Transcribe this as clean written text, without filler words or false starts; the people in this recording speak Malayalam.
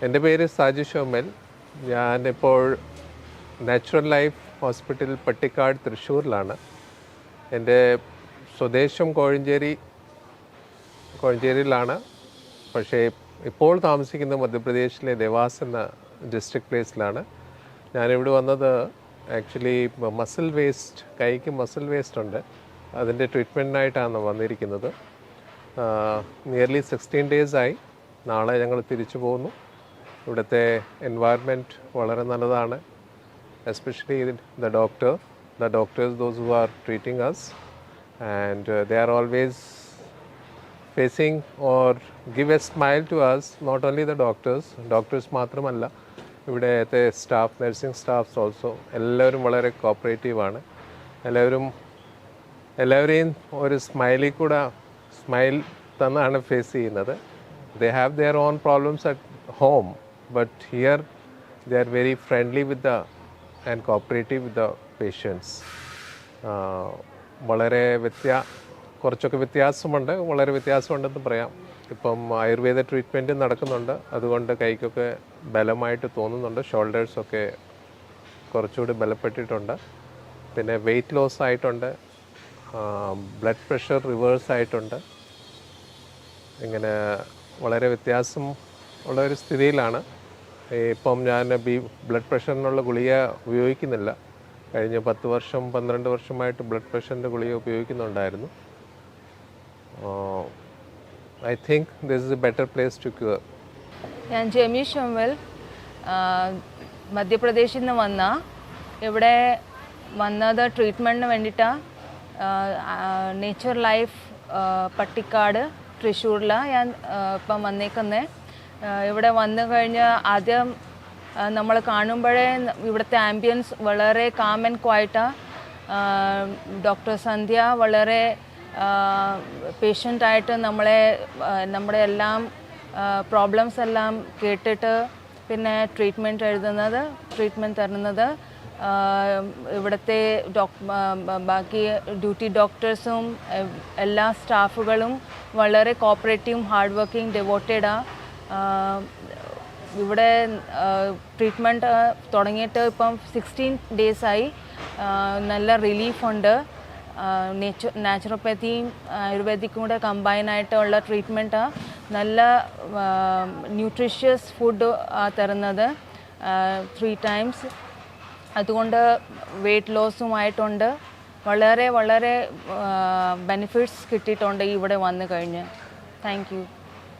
എൻ്റെ പേര് സാജു ഷോമൽ. ഞാനിപ്പോൾ നാച്ചുറൽ ലൈഫ് ഹോസ്പിറ്റൽ പട്ടിക്കാട് തൃശ്ശൂരിലാണ്. എൻ്റെ സ്വദേശം കോഴഞ്ചേരിയിലാണ്. പക്ഷേ ഇപ്പോൾ താമസിക്കുന്നത് മധ്യപ്രദേശിലെ ദേവാസ് എന്ന ഡിസ്ട്രിക്ട് പ്ലേസിലാണ്. ഞാനിവിടെ വന്നത് ആക്ച്വലി കൈക്ക് മസിൽ വേസ്റ്റ് ഉണ്ട്, അതിൻ്റെ ട്രീറ്റ്മെൻറ്റിനായിട്ടാണ് വന്നിരിക്കുന്നത്. നിയർലി 16 days ആയി. നാളെ ഞങ്ങൾ തിരിച്ചു പോകുന്നു. ഇവിടുത്തെ എൻവയറൻമെൻറ്റ് വളരെ നല്ലതാണ്. Especially the doctors, those who are treating us, and they are always facing or give a smile to us. Not only the doctors മാത്രമല്ല, ഇവിടുത്തെ സ്റ്റാഫ്, നഴ്സിംഗ് സ്റ്റാഫ്സ് ഓൾസോ എല്ലാവരും വളരെ കോപ്പറേറ്റീവാണ്. എല്ലാവരെയും ഒരു സ്മൈൽ തന്നാണ് ഫേസ് ചെയ്യുന്നത്. They have their own problems at home, but here they are very friendly and cooperative with the patients. കുറച്ചൊക്കെ വ്യത്യാസമുണ്ട്, വളരെ വ്യത്യാസമുണ്ടെന്ന് പറയാം. ഇപ്പം ആയുർവേദ ട്രീറ്റ്മെൻറ്റ് നടക്കുന്നുണ്ട്, അതുകൊണ്ട് കൈക്കൊക്കെ ബലമായിട്ട് തോന്നുന്നുണ്ട്. ഷോൾഡേഴ്സൊക്കെ കുറച്ചുകൂടി ബലപ്പെട്ടിട്ടുണ്ട്. പിന്നെ വെയിറ്റ് ലോസ് ആയിട്ടുണ്ട്, ബ്ലഡ് പ്രഷർ റിവേഴ്സ് ആയിട്ടുണ്ട്. ഇങ്ങനെ വളരെ വ്യത്യാസം ഉള്ള ഒരു സ്ഥിതിയിലാണ്. ഇപ്പം ഞാൻ ബ്ലഡ് പ്രഷറിനുള്ള ഗുളിക ഉപയോഗിക്കുന്നില്ല. കഴിഞ്ഞ 12 വർഷമായിട്ട് ബ്ലഡ് പ്രഷറിൻ്റെ ഗുളിക ഉപയോഗിക്കുന്നുണ്ടായിരുന്നു. I think this is a better place to cure. Jemi Shomal ഷോമൽ, മധ്യപ്രദേശിൽ നിന്ന് ഇവിടെ വന്നത് ട്രീറ്റ്മെൻറ്റിന് വേണ്ടിയിട്ടാണ്. നേച്ചർ ലൈഫ് പട്ടിക്കാട് തൃശ്ശൂരിലാണ് ഞാൻ ഇപ്പം വന്നേക്കുന്നത്. ഇവിടെ വന്നു കഴിഞ്ഞ് ആദ്യം നമ്മൾ കാണുമ്പോഴേ ഇവിടുത്തെ ആംബിയൻസ് വളരെ കാം ആൻഡ് ക്വയറ്റാണ്. ഡോക്ടർ സന്ധ്യ വളരെ പേഷ്യൻ്റായിട്ട് നമ്മുടെ എല്ലാം പ്രോബ്ലംസ് എല്ലാം കേട്ടിട്ട് പിന്നെ ട്രീറ്റ്മെൻറ്റ് തരുന്നത്. ഇവിടുത്തെ ബാക്കി ഡ്യൂട്ടി ഡോക്ടേഴ്സും എല്ലാ സ്റ്റാഫുകളും വളരെ കോപ്പറേറ്റീവും ഹാർഡ് വർക്കിംഗ് ഡെവോട്ടഡാണ്. ഇവിടെ ട്രീറ്റ്മെൻറ്റ് തുടങ്ങിയിട്ട് ഇപ്പം 16 days ആയി. നല്ല റിലീഫുണ്ട്. നാച്ചുറോപ്പത്തിയും ആയുർവേദിക്കും കൂടെ കമ്പൈനായിട്ടുള്ള ട്രീറ്റ്മെൻറ്റാണ്. നല്ല ന്യൂട്രീഷ്യസ് ഫുഡ് തരുന്നത് 3 times. അതുകൊണ്ട് വെയിറ്റ് ലോസുമായിട്ടുണ്ട്. വളരെ ബെനിഫിറ്റ്സ് കിട്ടിയിട്ടുണ്ട് ഇവിടെ വന്നു കഴിഞ്ഞ്. Thank you.